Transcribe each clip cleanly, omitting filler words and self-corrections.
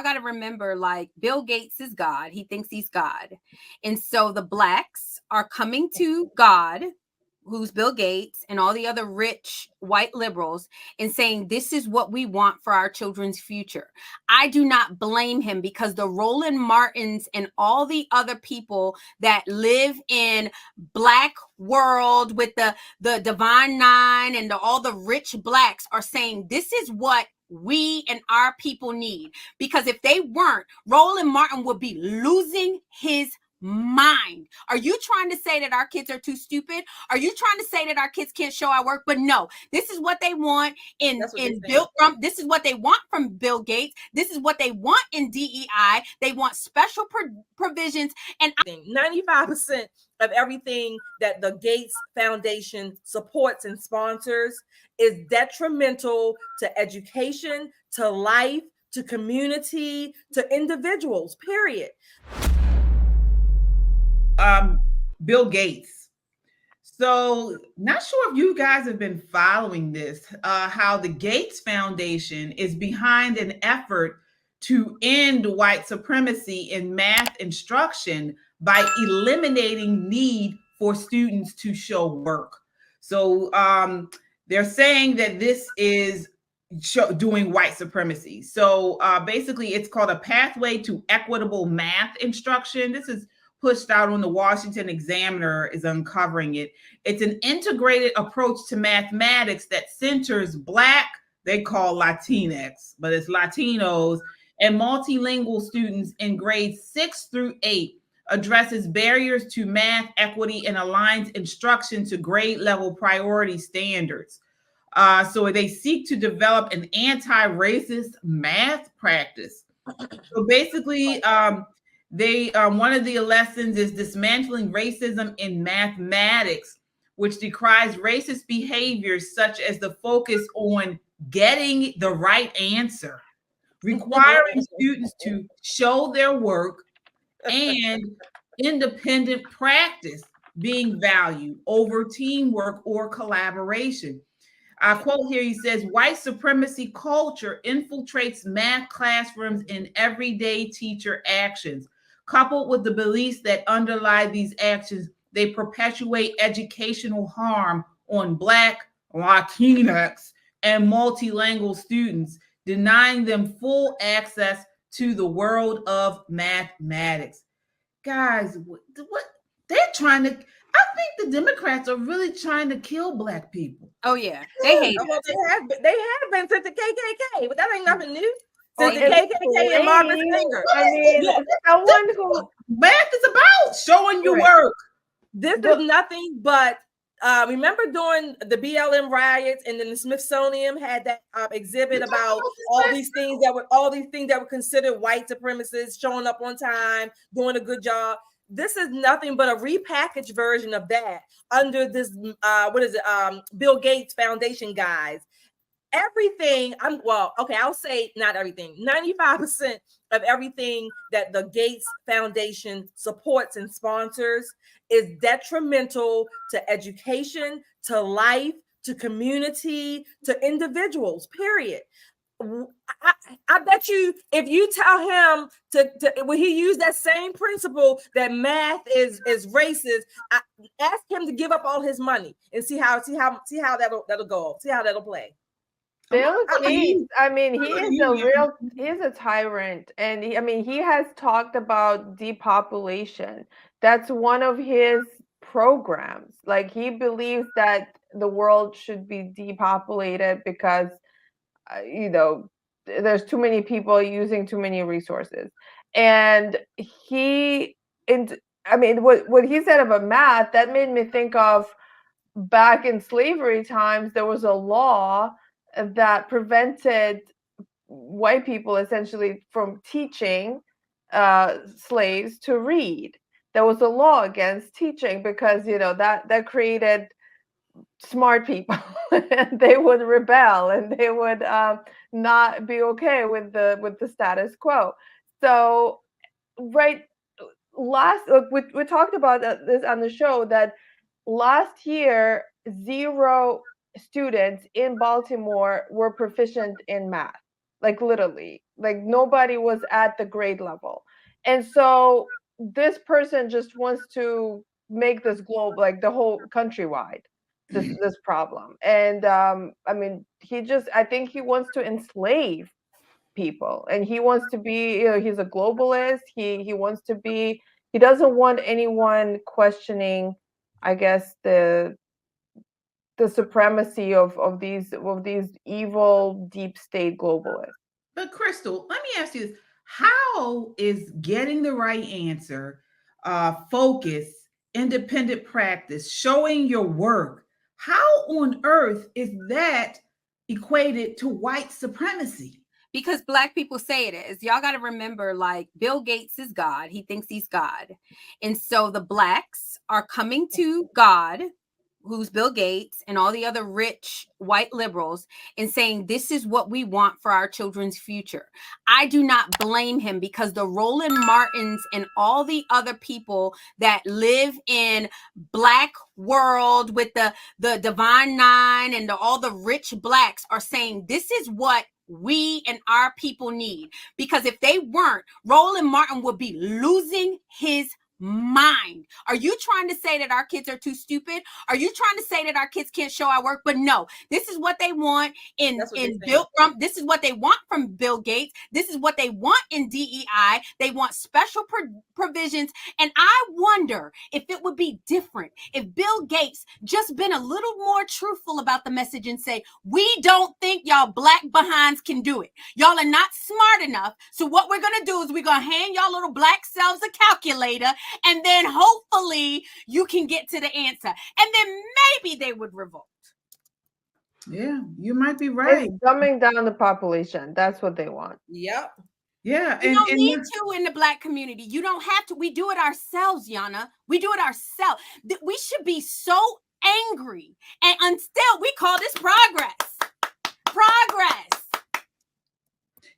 y'all got to remember, like, Bill Gates is God. He thinks he's God. And so the blacks are coming to God, who's Bill Gates, and all the other rich white liberals, and saying, this is what we want for our children's future. I do not blame him, because the Roland Martins and all the other people that live in black world with the Divine Nine and all the rich blacks are saying, this is what we and our people need. Because if they weren't, Roland Martin would be losing his mind. Are you trying to say that our kids are too stupid? Are you trying to say that our kids can't show our work? But no, this is what they want this is what they want from Bill Gates. This is what they want in DEI. They want special provisions. And 95% of everything that the Gates Foundation supports and sponsors is detrimental to education, to life, to community, to individuals, period. Bill Gates. So not sure if you guys have been following this, how the Gates Foundation is behind an effort to end white supremacy in math instruction by eliminating need for students to show work. So they're saying that this is doing white supremacy. So basically it's called a pathway to equitable math instruction. This is pushed out on the Washington Examiner is uncovering it. It's an integrated approach to mathematics that centers Black, they call Latinx, but it's Latinos, and multilingual students in grades 6 through 8, addresses barriers to math equity, and aligns instruction to grade level priority standards. So they seek to develop an anti-racist math practice. So basically, one of the lessons is dismantling racism in mathematics, which decries racist behaviors such as the focus on getting the right answer, requiring students to show their work, and independent practice being valued over teamwork or collaboration. I quote here, he says, white supremacy culture infiltrates math classrooms in everyday teacher actions. Coupled with the beliefs that underlie these actions, they perpetuate educational harm on Black, Latinx, and multilingual students, denying them full access to the world of mathematics. Guys, what they're trying to, I think the Democrats are really trying to kill Black people. Oh yeah, they hate it. Well, they have been since the KKK, but that ain't nothing new. Since the KKK and Margaret Sanger. I mean, someone who math is about showing your work. This is nothing but remember during the BLM riots, and then the Smithsonian had that exhibit about all these things that were considered white supremacists, showing up on time, doing a good job. This is nothing but a repackaged version of that under this Bill Gates Foundation guys. Everything, I'll say not everything. 95% of everything that the Gates Foundation supports and sponsors is detrimental to education, to life, to community, to individuals, period. I bet you if you tell him when he used that same principle that math is racist, ask him to give up all his money and see how that'll go, see how that'll play. Bill Gates, I mean, he's a tyrant. And he has talked about depopulation. That's one of his programs. Like, he believes that the world should be depopulated because, there's too many people using too many resources. And what he said about math, that made me think of back in slavery times, there was a law that prevented white people essentially from teaching slaves to read. There was a law against teaching because that created smart people and they would rebel and they would not be okay with the status quo. So we talked about this on the show, that last year 0 students in Baltimore were proficient in math. like literally, like nobody was at the grade level. And so this person just wants to make this globe, like the whole countrywide, this problem. And I mean, I think he wants to enslave people, and he wants to be, he's a globalist. He wants to be, he doesn't want anyone questioning, I guess, the supremacy of these evil deep state globalists. But Crystal, let me ask you this. How is getting the right answer, focus, independent practice, showing your work, how on earth is that equated to white supremacy? Because Black people say it is. Y'all got to remember, like, Bill Gates is God. He thinks he's God. And so the Blacks are coming to God, who's Bill Gates, and all the other rich white liberals, and saying, this is what we want for our children's future. I do not blame him, because the Roland Martins and all the other people that live in Black world with the Divine Nine and all the rich Blacks are saying, this is what we and our people need. Because if they weren't, Roland Martin would be losing his mind. Are you trying to say that our kids are too stupid? Are you trying to say that our kids can't show our work? But no, this is what they want this is what they want from Bill Gates. This is what they want in DEI. They want special provisions. And I wonder if it would be different if Bill Gates just been a little more truthful about the message and say, we don't think y'all Black behinds can do it. Y'all are not smart enough. So what we're going to do is we're going to hand y'all little Black selves a calculator, and then hopefully you can get to the answer. And then maybe they would revolt. Yeah, you might be right. It's dumbing down the population. That's what they want. Yep. Yeah. You don't need to in the Black community. You don't have to. We do it ourselves, Yana. We do it ourselves. We should be so angry. And still, we call this progress. Progress.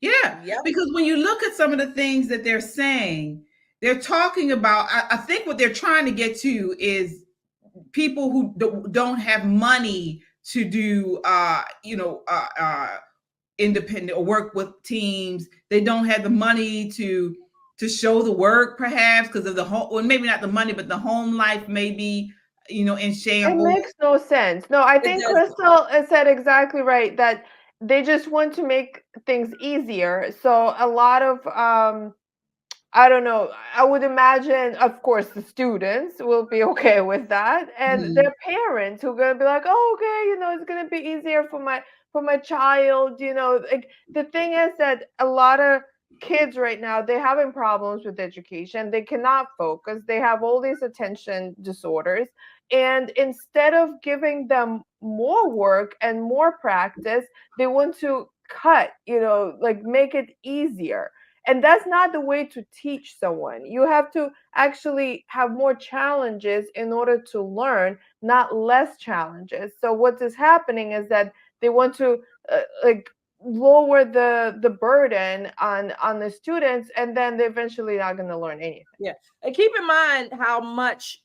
Yeah. Yep. Because when you look at some of the things that they're saying, they're talking about, I think what they're trying to get to is people who don't have money to do, independent or work with teams. They don't have the money to show the work, perhaps because of the home, or maybe not the money, but the home life maybe, in shambles. It makes no sense. No, I think Crystal said exactly right, that they just want to make things easier. So a lot of I don't know. I would imagine, of course, the students will be okay with that, and their parents who are gonna be like, "Oh, okay, it's gonna be easier for my child." Like the thing is that a lot of kids right now, they're having problems with education. They cannot focus. They have all these attention disorders, and instead of giving them more work and more practice, they want to cut. Like make it easier. And that's not the way to teach someone. You have to actually have more challenges in order to learn, not less challenges. So what is happening is that they want to lower the burden on the students, and then they're eventually not going to learn anything. Yeah, and keep in mind how much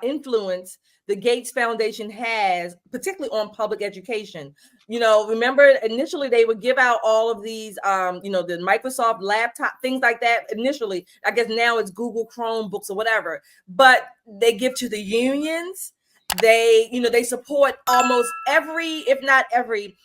influence the Gates Foundation has, particularly on public education. Remember initially they would give out all of these, the Microsoft laptop, things like that. Initially, I guess now it's Google Chromebooks or whatever, but they give to the unions. They support almost every, if not every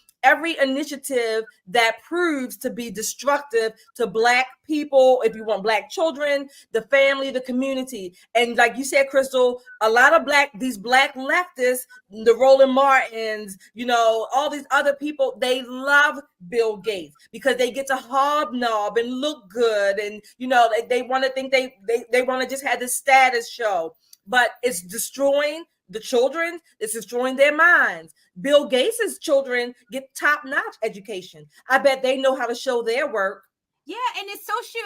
initiative that proves to be destructive to Black people, if you want Black children, the family, the community. And like you said, Crystal, a lot of these Black leftists, the Roland Martins, all these other people, they love Bill Gates because they get to hobnob and look good. And, they want to think they want to just have this status show, but it's destroying the children. It's destroying their minds. Bill Gates's children get top-notch education. I bet they know how to show their work. Yeah, and it's social.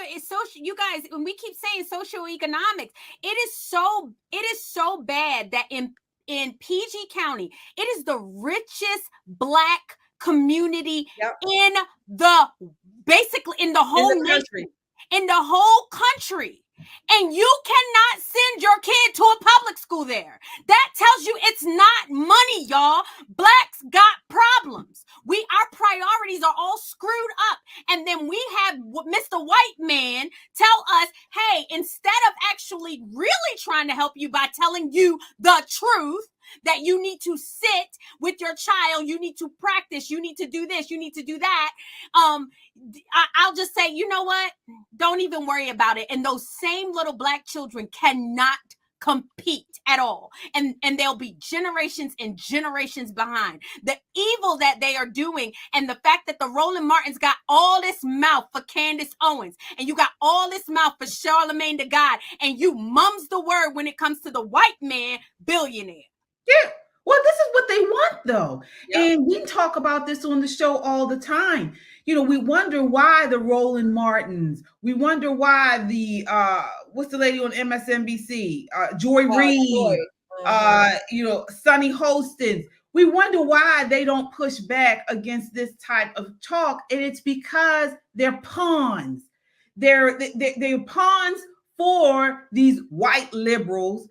You guys, when we keep saying socioeconomics, it is so bad that in PG County, it is the richest Black community in the whole country. In the whole country. and you cannot send your kid to a public school there. That tells you it's not money, y'all. Blacks got problems. Our priorities are all screwed up. And then we have Mr. White Man tell us, hey, instead of actually really trying to help you by telling you the truth, that you need to sit with your child, you need to practice, you need to do this, you need to do that. I'll just say, you know what? Don't even worry about it. And those same little Black children cannot compete at all. And there'll be generations and generations behind. The evil that they are doing, and the fact that the Roland Martins got all this mouth for Candace Owens, and you got all this mouth for Charlemagne the God, and you mum's the word when it comes to the white man billionaire. Yeah. Well, this is what they want, though. Yep. And we talk about this on the show all the time. You know, we wonder why the Roland Martins, we wonder why the, what's the lady on MSNBC? Joy Reid, you know, Sunny Hostin. We wonder why they don't push back against this type of talk. And it's because they're pawns. They're pawns for these white liberals.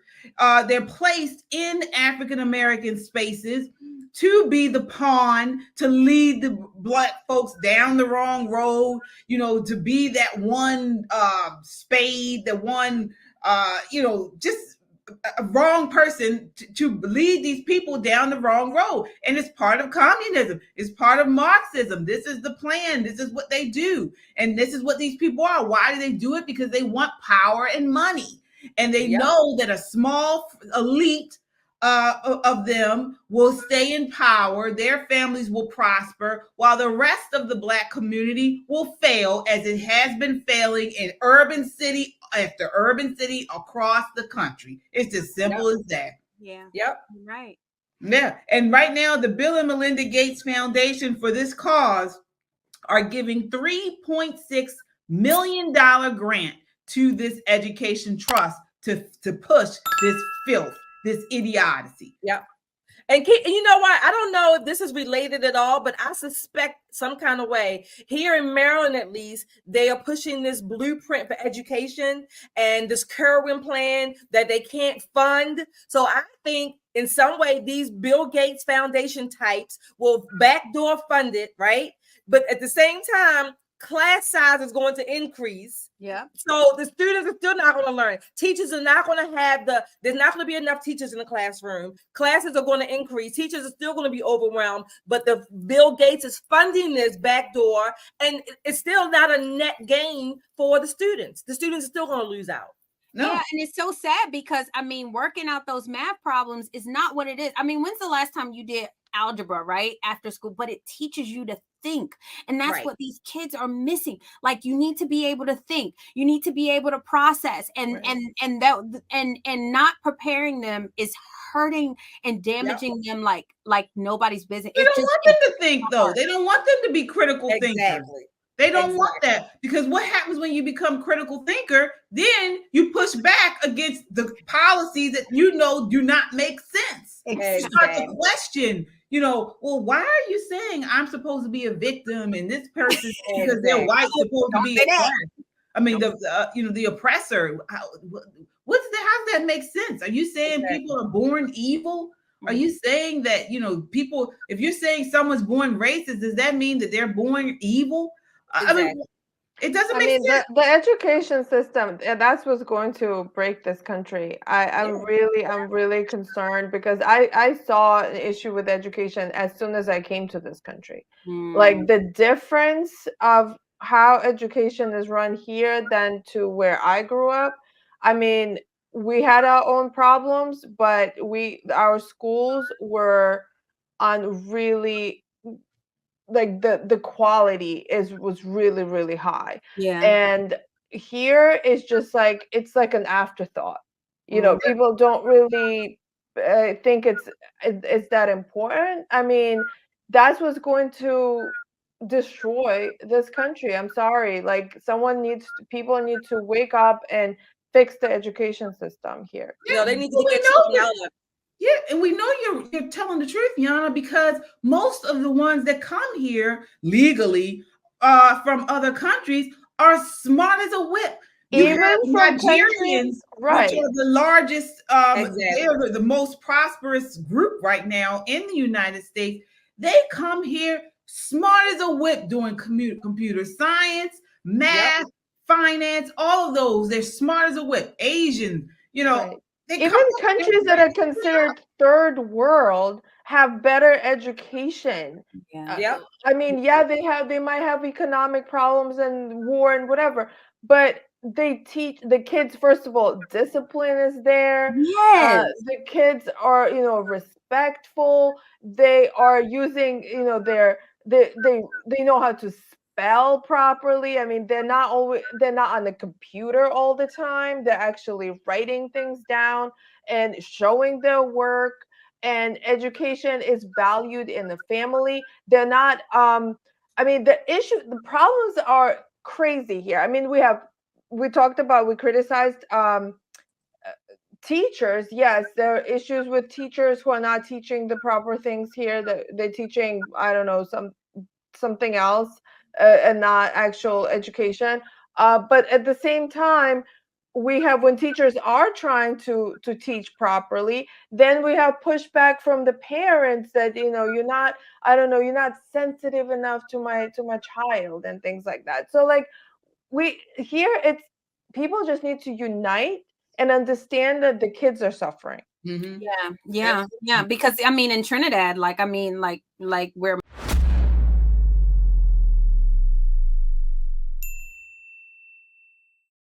They're placed in African-American spaces to be the pawn, to lead the Black folks down the wrong road, you know, to be that one spade, the one, you know, just a wrong person to lead these people down the wrong road. And it's part of communism. It's part of Marxism. This is the plan. This is what they do. And this is what these people are. Why do they do it? Because they want power and money. And they know that a small elite of them will stay in power. Their families will prosper, while the rest of the Black community will fail, as it has been failing in urban city after urban city across the country. It's as simple as that. Yeah. Yep. Right. Yeah. And right now, the Bill and Melinda Gates Foundation for this cause are giving $3.6 million grant to this education trust to push this filth, this idiocy. Yeah. And you know what? I don't know if this is related at all, but I suspect some kind of way here in Maryland, at least, they are pushing this blueprint for education and this Kerwin plan that they can't fund. So I think in some way, these Bill Gates Foundation types will backdoor fund it, right? But at the same time, class size is going to increase. Yeah. So the students are still not going to learn. Teachers are not going to have there's not going to be enough teachers in the classroom. Classes are going to increase. Teachers are still going to be overwhelmed. But the Bill Gates is funding this backdoor, and it's still not a net gain for the students. The students are still going to lose out. No. Yeah, and it's so sad because, I mean, working out those math problems is not what it is. I mean, when's the last time you did algebra, right? After school, but it teaches you to think. And that's what these kids are missing. Like, you need to be able to think. You need to be able to process, and not preparing them is hurting and damaging them like nobody's business. They don't want them to think, though. They don't want them to be critical thinkers. They don't want that, because what happens when you become critical thinker? Then you push back against the policies that you know do not make sense. You start to question, you know, well, why are you saying I'm supposed to be a victim and this person because they're white supposed to be oppressed? I mean, the oppressor. How does that make sense? Are you saying people are born evil? Are you saying that, you know, people? If you're saying someone's born racist, does that mean that they're born evil? I mean, it doesn't make sense. The education system, that's what's going to break this country. I'm really concerned, because I saw an issue with education as soon as I came to this country. Like, the difference of how education is run here than to where I grew up. I mean, we had our own problems, but our schools were on really, like, the quality was really, really high. Yeah. And here is just like, it's like an afterthought. You know, people don't really think it's that important. I mean, that's what's going to destroy this country. I'm sorry. Like, people need to wake up and fix the education system here. Yeah, they need to get children out of it. Yeah, and we know you're telling the truth, Yana, because most of the ones that come here legally from other countries are smart as a whip. You Even have from Nigerians, right. which are the largest, Exactly. they're the most prosperous group right now in the United States. They come here smart as a whip doing computer science, math, finance, all of those. They're smart as a whip. Asian, you know, Right. they Even come up countries that are considered third world have better education. Yeah. Yep. I mean, yeah, they might have economic problems and war and whatever, but they teach the kids, first of all, discipline is there. Yes. The kids are, respectful. They are using, they know how to spell properly. I mean, they're not on the computer all the time. They're actually writing things down and showing their work. And education is valued in the family. They're not I mean, the problems are crazy here. I mean, we criticized teachers. Yes, there are issues with teachers who are not teaching the proper things here. That they're teaching, I don't know, something else, and not actual education. But at the same time, we have, when teachers are trying to teach properly, then we have pushback from the parents that, you're not, I don't know, you're not sensitive enough to my child and things like that. So like it's people just need to unite and understand that the kids are suffering. Mm-hmm. Yeah. Because I mean, in Trinidad, like where